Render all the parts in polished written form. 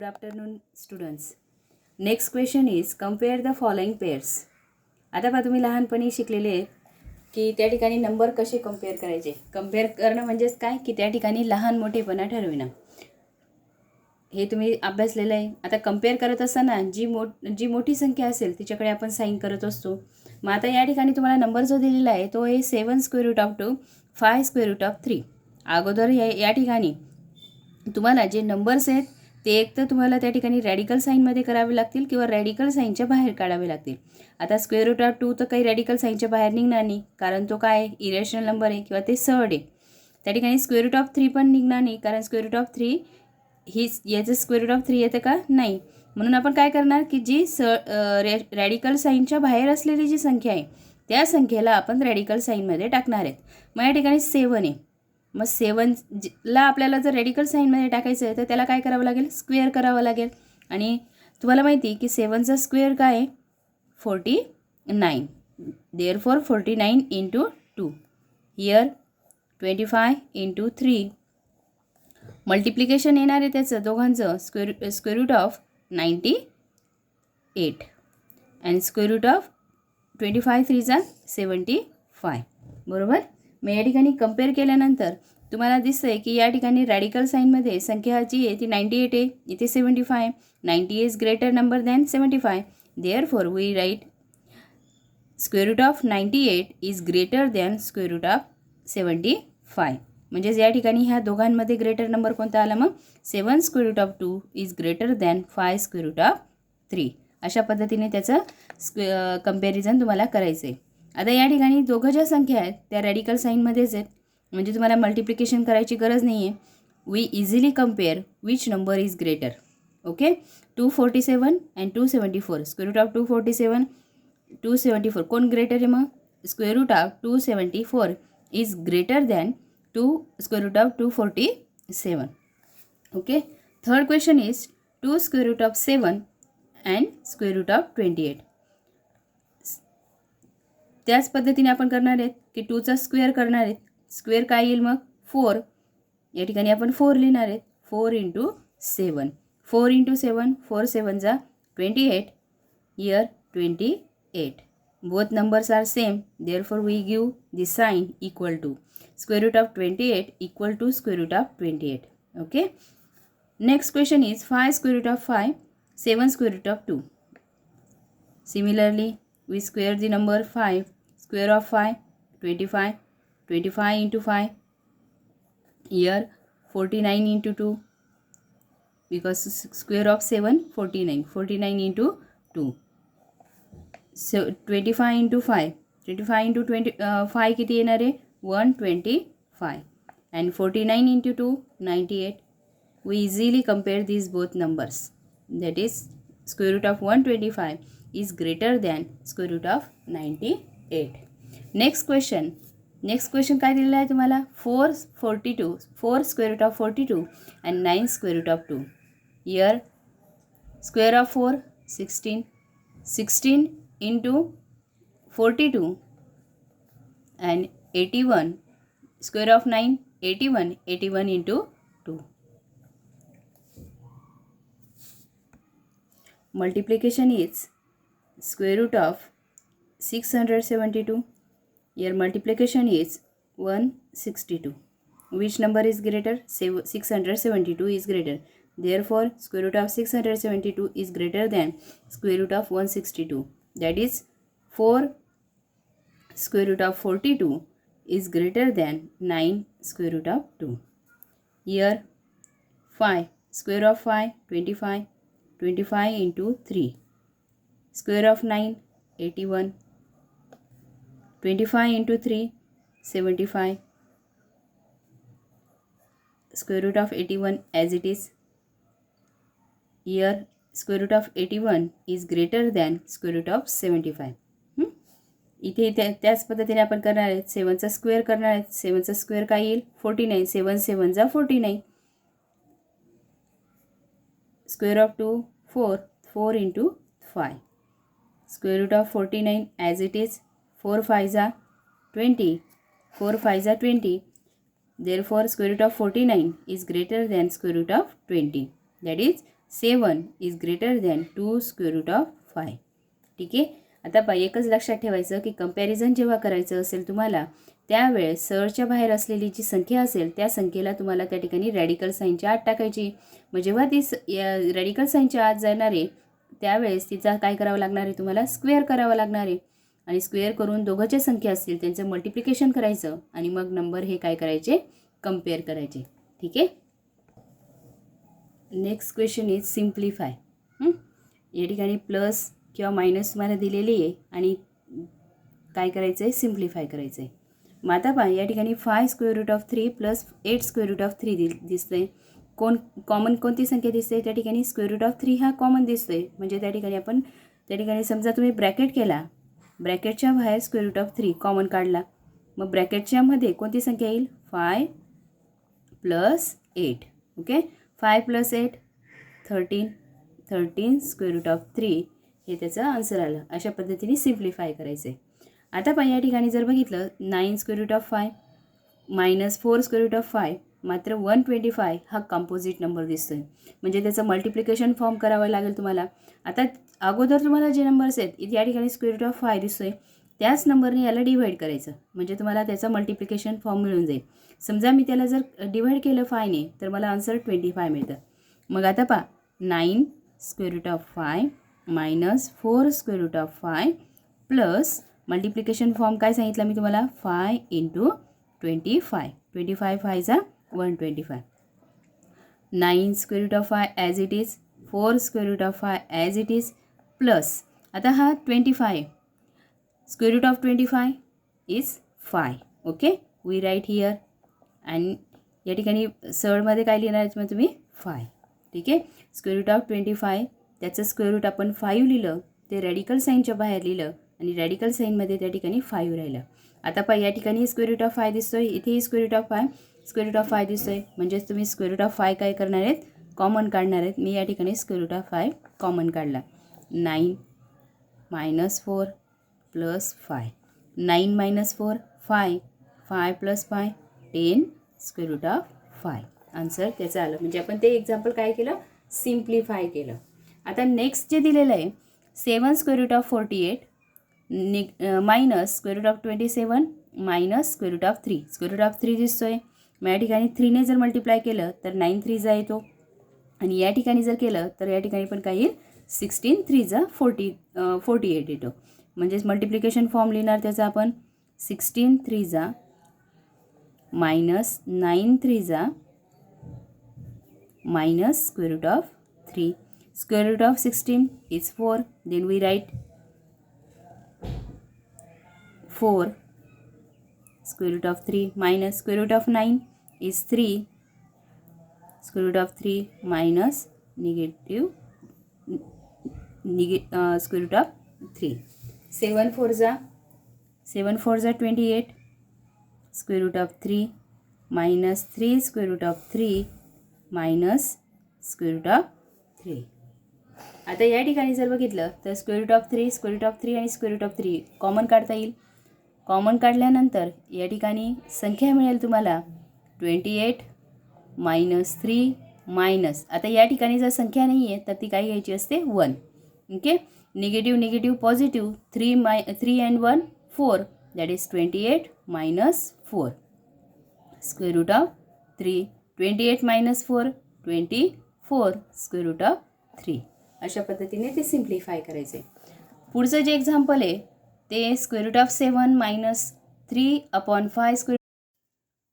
Good afternoon, students. Next question is compare the following pairs. आता पहा तुम्ही लहानपणी शिकलेले आहेत की त्या ठिकाणी नंबर कसे कंपेअर करायचे. कंपेअर करणं म्हणजेच काय की त्या ठिकाणी लहान मोठेपणा ठरविणं, हे तुम्ही अभ्यासलेलं आहे. आता कंपेअर करत असताना जी मोठी संख्या असेल तिच्याकडे आपण साईन करत असतो. मग आता या ठिकाणी तुम्हाला नंबर जो दिलेला आहे तो आहे 7 square root of 2 5 square root of 3. अगोदर या ठिकाणी तुम्हाला जे नंबर्स आहेत ते एक तर तुम्हाला त्या ठिकाणी रॅडिकल साईनमध्ये करावे लागतील किंवा रॅडिकल साईनच्या बाहेर काढावे लागतील. आता स्क्वेअर रूट ऑफ 2 तर काही रॅडिकल साईनच्या बाहेर निघणार नाही, कारण तो काय इरेशनल नंबर आहे किंवा ते सहड आहे. त्या ठिकाणी स्क्वेअर रूट ऑफ 3 पण निघणार नाही, कारण स्क्वेअर रूट ऑफ 3 ही याचं स्क्वेअर रूट ऑफ 3 येतं का नाही. म्हणून आपण काय करणार की जी रॅडिकल साईनच्या बाहेर असलेली जी संख्या आहे त्या संख्येला आपण रॅडिकल साईनमध्ये टाकणार आहेत. मग या ठिकाणी 7 आहे. मग 7ला आपल्याला जर रॅडिकल साईनमध्ये टाकायचं आहे तर त्याला काय करावं लागेल, स्क्वेअर करावं लागेल. आणि तुम्हाला माहिती की 7चा स्क्वेअर काय आहे 49. Therefore 49 into 2. Here 25 into 3. Multiplication येणार आहे त्याचं दोघांचं square root of 98 and square root of 25 3 75. बरोबर. मग या ठिकाणी कंपेअर केल्यानंतर तुम्हाला दिसतं आहे की या ठिकाणी रॅडिकल साईनमध्ये संख्या जी आहे ती 98 आहे, इथे 75. 90 is greater number than 75. Therefore we write square root of 98 is greater than square root of 75. म्हणजेच या ठिकाणी ह्या दोघांमध्ये ग्रेटर नंबर कोणता आला, मग 7 square root of 2 is greater than 5 square root of 3. अशा पद्धतीने त्याचं कंपॅरिझन तुम्हाला करायचं आहे. आता या ठिकाणी दोघं ज्या संख्या आहेत त्या रॅडिकल साईनमध्येच आहेत, म्हणजे तुम्हाला मल्टिप्लिकेशन करायची गरज नाही आहे. We easily compare which number is greater. Okay. 247 and 274. Square root of 247 274 कोण ग्रेटर आहे, मग square root of 274 is greater than square root of 247. Okay. Third question is 2 square root of 7 and square root of 28. त्याच पद्धतीने आपण करणार आहेत की 2चा square करणार आहेत. स्क्वेअर काय येईल, मग 4. या ठिकाणी आपण 4 लिहिणार आहेत. 4 इंटू 7. 4 इंटू 7 4 7 जा 28. Here 28. Both numbers are same, therefore we give the sign equal to square root of 28 equal to square root of 28. Okay. Next question is 5 square root of 5 7 square root of 2. Similarly, we square the number 5. Square of 5 25. 25 into 5. Here 49 into 2, because square of 7 49. 49 into 2. So 25 into 5. 25 into 5 किती येणार आहे 125. and 49 into 2 98. We easily compare these both numbers. That is square root of 125 is greater than square root of 98. Next question काय दिलेला आहे तुम्हाला 4 square root of 42 and 9 square root of 2. Here square of 4 16. 16 into 42 and 81. Square of 9 81. 81 into 2. Multiplication is square root of 672. Here multiplication is 162. Which number is greater? 672 is greater. Therefore square root of 672 is greater than square root of 162. That is 4 square root of 42 is greater than 9 square root of 2. Here 5 square of 5 25. 25 into 3. Square of 9 81. 25 into 3 75. Square root of 81 as it is. Here square root of 81 is greater than square root of 75. इथे त्याच पद्धतीने आपण करणार आहेत. 7चा square करणार आहेत. 7चा square काय येईल 49. 7 7 जा 49. Square of 2 4. 4 into 5. Square root of 49 as it is. 4 5 जा 20. 4 5 जा 20. Therefore square root of 49 is greater than square root of 20. That is 7 is greater than 2 square root of 5. ठीक आहे. आता एकच लक्षात ठेवायचं की कंपॅरिझन जेव्हा करायचं असेल तुम्हाला, त्यावेळेस सरच्या बाहेर असलेली जी संख्या असेल त्या संख्येला तुम्हाला त्या ठिकाणी रॅडिकल साईनच्या आत टाकायची. मग जेव्हा ती रॅडिकल साईनच्या आत जाणार आहे त्यावेळेस तिचा काय करावं लागणार आहे, तुम्हाला स्क्वेअर करावं लागणार आहे. आणि स्क्वेअर करून दोघांच्या संख्या असतील त्यांचं मल्टिप्लिकेशन करायचं आणि मग नंबर हे काय करायचे, कम्पेअर करायचे. ठीक आहे. Next question is simplify. या ठिकाणी प्लस किंवा मायनस तुम्हाला दिलेली आहे आणि काय करायचं आहे, सिम्प्लिफाय करायचं आहे. मग आता या ठिकाणी 5 स्क्वेअर रूट ऑफ 3 प्लस 8 स्क्वेअर रूट ऑफ 3 दिसतंय. कॉमन कोणती संख्या दिसते, त्या ठिकाणी स्क्वेअर रूट ऑफ 3 हा कॉमन दिसतोय. म्हणजे त्या ठिकाणी समजा तुम्ही ब्रॅकेट केला, ब्रॅकेटच्या बाहेर स्क्वेअर रूट ऑफ 3 कॉमन काढला, मग ब्रॅकेटच्या मध्ये कोणती संख्या येईल, 5 plus 8. Okay. 5 plus 8 13 square root of 3 हे त्याचं आन्सर आलं. अशा पद्धतीने सिम्प्लिफाय करायचं आहे. आता या ठिकाणी जर बघितलं 9 square root of 5 minus 4 square root of 5, मात्र 125 हा कंपोजिट नंबर दिसतोय. म्हणजे त्याचं मल्टिप्लिकेशन फॉर्म करावं लागेल तुम्हाला. आता अगोदर तुम्हाला जे नंबर्स आहेत इथे या ठिकाणी स्क्वेअर रूट ऑफ 5 दिसतोय, त्याच नंबरने याला डिव्हाइड करायचं म्हणजे तुम्हाला त्याचा मल्टिप्लिकेशन फॉर्म मिळून जाईल. समजा मी त्याला जर डिव्हाइड केलं 5ने तर मला आन्सर 25 मिळतं. मग आता 9 square root of 5 minus 4 square root of 5 plus multiplication form काय सांगितलं मी तुम्हाला, 5 into 25. 25 5 125. 9 square root of 5 as it is, 4 square root of 5 as it is plus आता हा 25 square root of 25 is 5. Okay. We write here. आणि या ठिकाणी सरमध्ये काय लिहिणार आहे मग तुम्ही, 5. ठीक आहे. स्क्वेअर रूट ऑफ 25 त्याचं स्क्वेअर रूट आपण 5 लिहिलं, ते रॅडिकल साईनच्या बाहेर लिहिलं आणि रॅडिकल साईनमध्ये त्या ठिकाणी 5 राहिलं. आता या ठिकाणी स्क्वेअर रूट ऑफ 5 दिसतोय, इथेही square root of 5 square root of 5 दिसतोय. म्हणजेच तुम्ही स्क्वेअर रूट ऑफ 5 काय करणार आहेत, कॉमन काढणार आहेत. मी या ठिकाणी स्क्वेअर रूट ऑफ 5 कॉमन काढला. 9 minus 4 plus 5. 9 minus 4 5, 5 plus 5 10 square root of 5. Answer त्याचं आलं. म्हणजे आपण ते एक्झाम्पल काय केलं, सिम्प्लिफाय केलं. आता नेक्स्ट जे दिलेलं आहे 7 square root of 48 minus square root of 27 minus square root of 3. Square root of 3 दिसतोय. मग या ठिकाणी 3ने जर मल्टिप्लाय केलं तर 9 3 येतो आणि या ठिकाणी जर केलं तर या ठिकाणी पण काय येईल, 16 3 48 येतो. म्हणजेच मल्टिप्लिकेशन फॉर्म लिहिणार त्याचा आपण, 16 3 minus 9 3 minus square root of 3. Square root of 16 is 4. Then we write 4 square root of 3 minus square root of 9 is 3. Square root of 3 minus square root of 3. 7 4 is 28. Square root of 3 minus 3 square root of 3 minus square root of 3. आता या ठिकाणी जर बघितलं तर square root of 3 आणि square root of 3 common काढता येईल. Common काढल्यानंतर या ठिकाणी संख्या मिळेल तुम्हाला 28 मायनस 3 मायनस, आता या ठिकाणी जर संख्या नाही आहे तर ती काय घ्यायची असते, 1. Okay. Negative positive 3 and 1 4, that is 28 minus 4 square root of 3. 28 minus 4 24 square root of 3. अशा पद्धतीने ते सिम्प्लिफाय करायचे. पुढचं जे एक्झाम्पल आहे ते square root of 7 minus 3/5 square.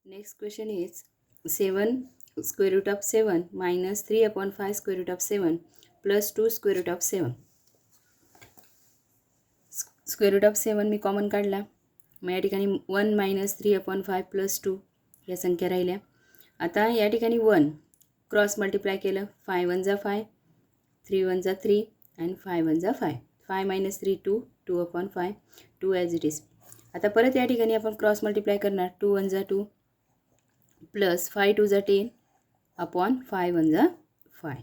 Next question is 7 square root of 7 minus 3/5 square root of 7 plus 2 square root of 7. Square root of 7 मी common काढला. मग या ठिकाणी 1 मायनस 3/5 प्लस 2 या संख्या राहिल्या. आता या ठिकाणी 1 क्रॉस मल्टिप्लाय केलं, 5 1 जा 5, 3 1 जा 3 अँड 5 1 जा 5. 5 मायनस 3 2, 2/5 2 ॲज इट इज. आता परत या ठिकाणी आपण क्रॉस मल्टिप्लाय करणार, 2 1 जा 2 प्लस 5 2 जा 10 अपॉन 5 1 जा 5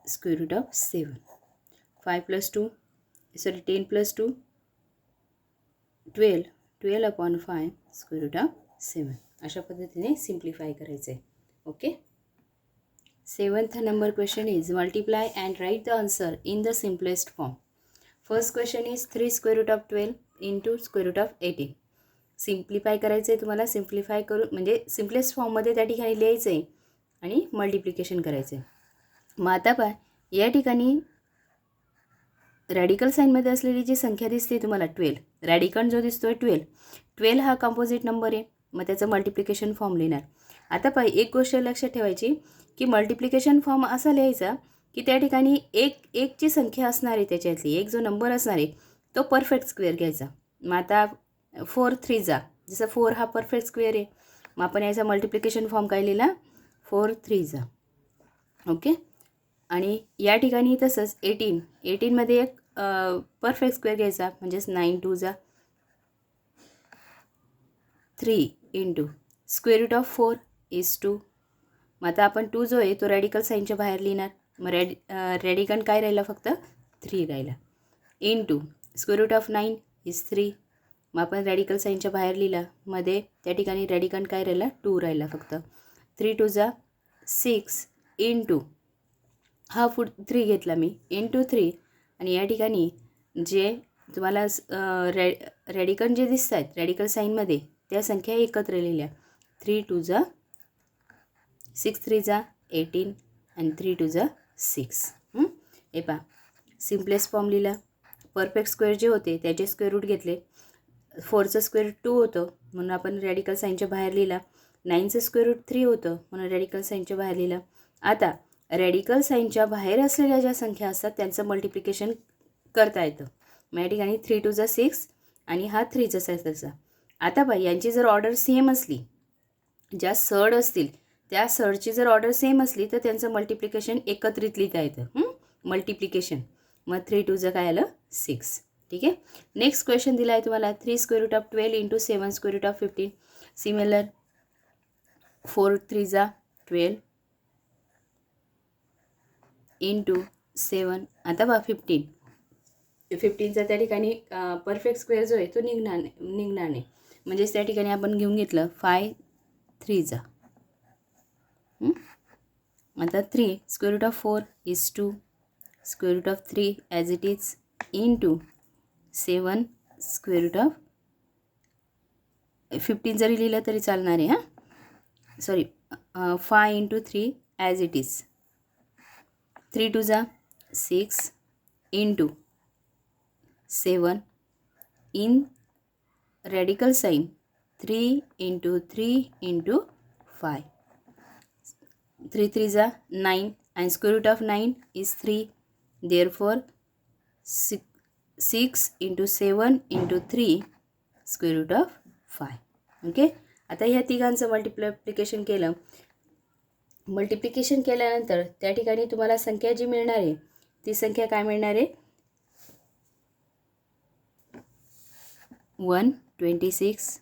square root of 7. 5 plus 2 10 plus 2 12 upon 5 square root of 7. अशा पद्धतीने सिम्प्लिफाय करायचं आहे. Okay. 7th number question is multiply and write the answer in the simplest form. First question is 3 square root of 12 into square root of 18. Simplify करायचं आहे तुम्हाला. Simplify करून म्हणजे simplest फॉर्ममध्ये त्या ठिकाणी लिहायचं आहे आणि मल्टिप्लिकेशन करायचं आहे. मग आता पहा, या ठिकाणी रॅडिकल साईनमध्ये असलेली जी संख्या दिसते तुम्हाला 12, रॅडिकल जो दिसतोय 12 हा कंपोजिट नंबर आहे. मग त्याचं मल्टिप्लिकेशन फॉर्म लिहिणार. आता पहा, एक गोष्ट लक्षात ठेवायची की मल्टिप्लिकेशन फॉर्म असा लिहायचा की त्या ठिकाणी एकची संख्या असणार आहे, त्याच्यातली एक जो नंबर असणार आहे तो परफेक्ट स्क्वेअर घ्यायचा. मग आता 4 3 जसं 4 हा परफेक्ट स्क्वेअर आहे, मग आपण याचा मल्टिप्लिकेशन फॉर्म काय लिहिला, 4 3 ओके. आणि या ठिकाणी तसंच 18मध्ये एक परफेक्ट स्क्वेअर घ्यायचा, म्हणजेच 9 2 3 into square root of 4 is 2. मग आता आपण 2 जो आहे तो रॅडिकल साईनच्या बाहेर लिहिणार. मग रॅडिकन काय राहिला, फक्त 3 राहिला. Into square root of 9 is 3. मग आपण रॅडिकल साईनच्या बाहेर लिहिला. मध्ये त्या ठिकाणी रॅडिकन काय राहिला, 2 राहिला फक्त. 3 2 6 इंटू हा 3 घेतला मी, इंटू 3. आणि या ठिकाणी जे तुम्हाला रॅडिकन जे दिसत आहेत रॅडिकल साईनमध्ये त्या संख्या एकत्र लिहिल्या. 3 2 6 3 18 आणि 3 2 6. हे पहा, सिम्पलेस्ट फॉर्म लिहिला. परफेक्ट स्क्वेअर जे होते त्याचे स्क्वेअर रूट घेतले. 4चं स्क्वेअर रूट 2 होतं म्हणून आपण रॅडिकल साईनच्या बाहेर लिहिला. 9चं स्क्वेअर रूट 3 होतं म्हणून रॅडिकल साईनच्या बाहेर लिहिला. आता रॅडिकल साईनच्या बाहेर असलेल्या ज्या संख्या असतात त्यांचं मल्टिप्लिकेशन करता येतं. मग या ठिकाणी 3 2 6 आणि हा 3 त्याचा. आता बाई, यांची जर ऑर्डर सेम असली, ज्या सड असतील त्या सडची जर ऑर्डर सेम असली तर त्यांचं मल्टिप्लिकेशन एकत्रित लिहिता येतं, मल्टिप्लिकेशन. मग 3 2 काय आलं, 6. ठीक आहे. नेक्स्ट क्वेश्चन दिला आहे तुम्हाला 3 square root of 12 into 7 square root of 15. Similar 4 3 12 into 7. आता बघा 15चा त्या ठिकाणी परफेक्ट स्क्वेअर जो आहे तो निघणार नाही. म्हणजेच त्या ठिकाणी आपण घेऊन घेतलं 5 3. आता 3 square root of 4 is 2. Square root of 3 as it is into 7 square root of 15 जरी लिहिलं तरी चालणार आहे. Sorry, 5 into 3 as it is. 3 2 6 into 7 in radical sign 3 into 3 into 5. 3 3 9 and square root of 9 is 3. Therefore 6 into 7 into 3 square root of 5. Okay. आता ह्या तिघांचं multiplication केल्यानंतर त्या ठिकाणी तुम्हाला संख्या जी मिळणार आहे ती संख्या काय मिळणार आहे, 126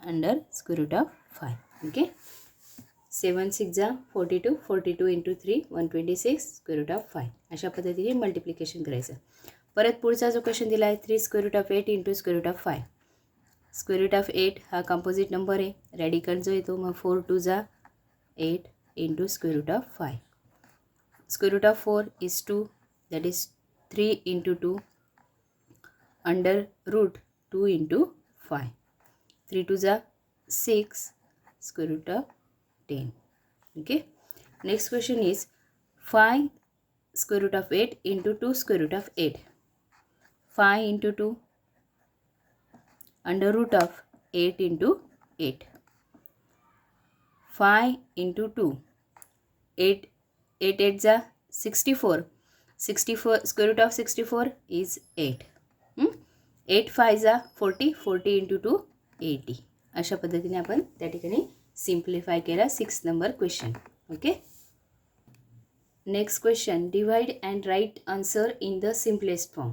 under square root of 5. Okay. 7 6 42 42 into 3 126 square root of 5. अशा पद्धतीने मल्टिप्लिकेशन करायचं. परत पुढचा जो क्वेश्चन दिला आहे 3 square root of 8 into square root of 5. Square root of 8 हा कंपोजिट नंबर आहे, रॅडिकल जो येतो मग 4 2 8 into square root of 5. Square root of 4 is 2, that is 3 into 2 under root 2 into 5. 3 2 6 square root of 10. Okay. Next question is 5 square root of 8 into 2 square root of 8. 5 into 2 under root of 8 into 8. 5 into 2 8 8 64. 64 square root of 64 is 8. 8 5 40. 40 into 2 80. अशा पद्धतीने आपण त्या ठिकाणी simplify केला 6 number question. Okay. Next question divide and write answer in the simplest form.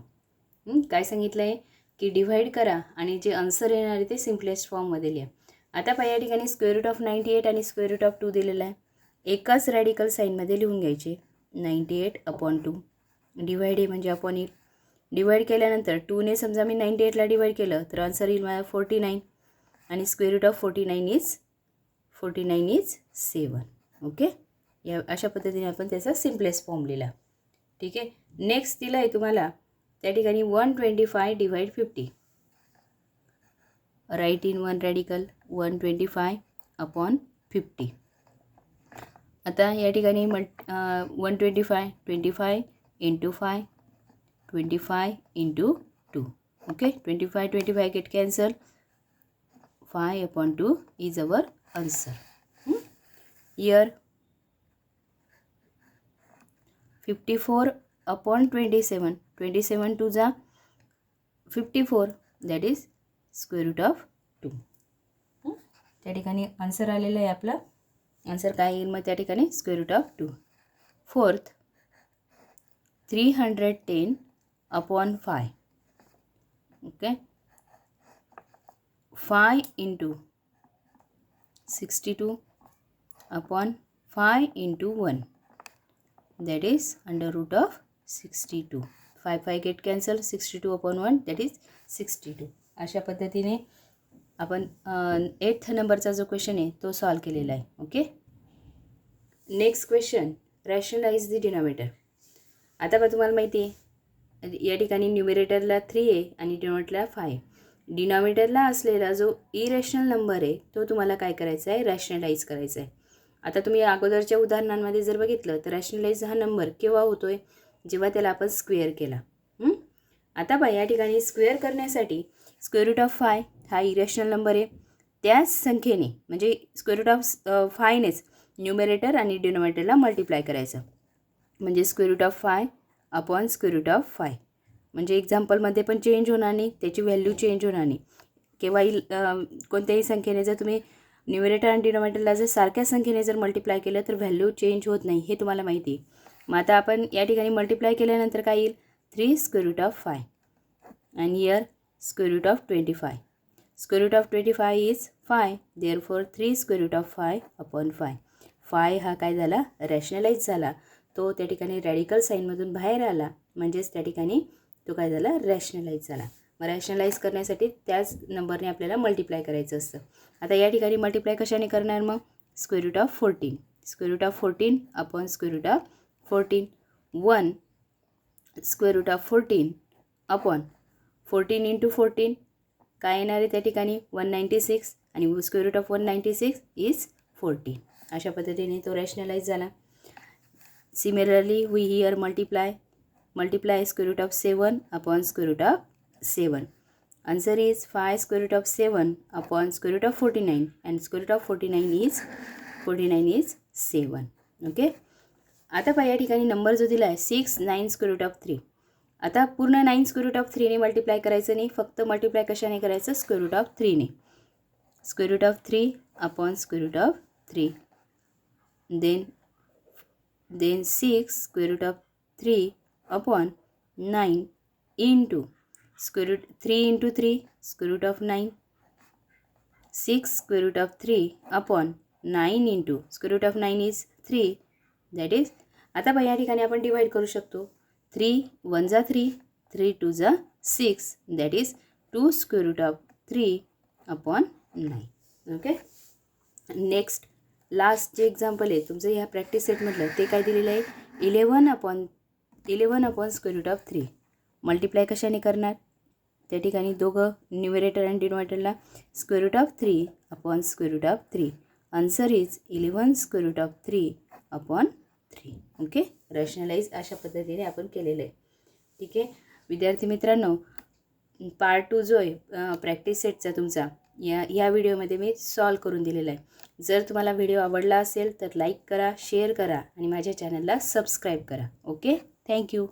काय सांगितलं आहे की डिवाइड करा आणि जे आन्सर येणार आहे ते सिम्पलेस्ट फॉर्ममध्ये लिहा. आता पहा, या ठिकाणी स्क्वेअर रूट ऑफ 98 आणि स्क्वेअर रूट ऑफ 2 दिलेला आहे. एकाच रॅडिकल साईनमध्ये लिहून घ्यायचे. 98/2 डिवाइड आहे म्हणजे अपॉन येईल. डिवाइड केल्यानंतर 2ने समजा मी 98ला डिवाइड केलं तर आन्सर येईल मला 49 आणि square root of 49 is 7. Okay. या अशा पद्धतीने आपण त्याचा सिम्पलेस्ट फॉर्म लिहिला. ठीक आहे. नेक्स्ट दिलं आहे तुम्हाला त्या ठिकाणी 125 divide 50. Write in one radical 125 upon 50. आता या ठिकाणी 125 25 into 5 25 into 2. Okay. 25 25 get cancel. 5 upon 2 is our answer. Here 54 upon 27. 27 to the 54, that is square root of 2. त्या ठिकाणी आन्सर आलेला आहे आपला. आन्सर काय येईल मग त्या ठिकाणी square root of 2. Fourth 310 upon 5. Okay. 5 into 62 upon 5 into 1, that is under root of 62. 5 get cancel. 62 upon 1, that is 62. अशा पद्धतीने आपण 8th नंबरचा जो क्वेश्चन आहे तो सॉल्व केलेला आहे. Okay. Next question, rationalise the denominator. आता बघा तुम्हाला माहिती आहे या ठिकाणी न्यूमरेटरला 3 आहे आणि डिनॉमिनेटरला 5. डिनॉमिनेटरला असलेला जो इरेशनल नंबर आहे तो तुम्हाला काय करायचा आहे, रॅशनलाइज करायचा आहे. आता तुम्ही अगोदरच्या उदाहरणांमध्ये जर बघितलं तर रॅशनलाइज हा नंबर केव्हा होतोय, जेव्हा त्याला आपण स्क्वेअर केला. आता बघा या ठिकाणी स्क्वेअर करण्यासाठी स्क्वेअर रूट ऑफ 5 हा इरेशनल नंबर आहे. त्याच संख्येने म्हणजे स्क्वेअर रूट ऑफ 5नेच न्यूमरेटर आणि डिनॉमिनेटरला मल्टिप्लाय करायचं. म्हणजे square root of 5 upon square root of 5. म्हणजे एक्झाम्पलमध्ये पण चेंज होणार नाही, त्याची व्हॅल्यू चेंज होणार नाही. केव्हाही कोणत्याही संख्येने जर तुम्ही न्यूमरेटर आणि डिनॉमिनेटरला जर सारख्या संख्येने जर मल्टिप्लाय केलं तर व्हॅल्यू चेंज होत नाही, हे तुम्हाला माहिती आहे. मग आता आपण या ठिकाणी मल्टिप्लाय केल्यानंतर काय येईल, 3 स्क्वेअर रूट ऑफ 5 आणि here square root of 25. Square root of 25 is 5, therefore 3 square root of 5 upon 5. 5 हा काय झाला, रॅशनलाइज झाला. तो त्या ठिकाणी रॅडिकल साईनमधून बाहेर आला, म्हणजेच त्या ठिकाणी तो काय झाला, रॅशनलाइज झाला. मग रॅशनलाइज करण्यासाठी त्याच नंबरने आपल्याला मल्टिप्लाय करायचं असतं. आता या ठिकाणी मल्टिप्लाय कशाने करणार, मग square root of 14. Square root of 14 upon square root of 14. 1 square root of 14 upon 14 into 14 काय येणार आहे त्या ठिकाणी 196 आणि स्क्वेअर रूट ऑफ 196 इज 14. अशा पद्धतीने तो रॅशनलाइज झाला. Similarly we here multiply square root of 7 upon square root of 7. Answer is 5 square root of 7 upon square root of 49 and square root of 49 is 7. Okay. आता पहा या ठिकाणी number जो दिला आहे 6 9 स्क्वेअर रूट ऑफ 3. आता पूर्ण 9 स्क्वेअर रूट ऑफ 3ने मल्टिप्लाय करायचं नाही, फक्त मल्टिप्लाय कशाने करायचं, स्क्वेअर रूट ऑफ 3ने. Square root of 3 upon square root of 3. Then 6 square root of 3 upon 9 into square root 3 into 3 square root of 9. 6 square root of 3 upon 9 into square root of 9 is 3, that is. आता बघा या ठिकाणी आपण divide करू शकतो. 3 1 जा 3, 3 2 जा 6, that is 2 square root of 3 upon 9. Okay. Next last जे एक्झाम्पल आहे तुमचं ह्या प्रॅक्टिस सेटमधलं ते काय दिलेलं आहे, 11 upon square root of 3. Multiply कशाने करणार, त्या ठिकाणी दोघं न्यूमरेटर आणि डिनॉमिनेटरला square root of 3 upon square root of 3. Answer is 11 square root of 3 upon 3. Okay. Rationalise अशा पद्धतीने आपण केलेलं आहे. ठीक आहे विद्यार्थी मित्रांनो, पार्ट 2 जो आहे प्रॅक्टिस सेटचा तुमचा या व्हिडिओमध्ये मी सॉल्व करून दिलेला आहे. जर तुम्हाला व्हिडिओ आवडला असेल तर लाईक करा, शेअर करा आणि माझ्या चॅनलला सबस्क्राईब करा. ओके. थँक्यू.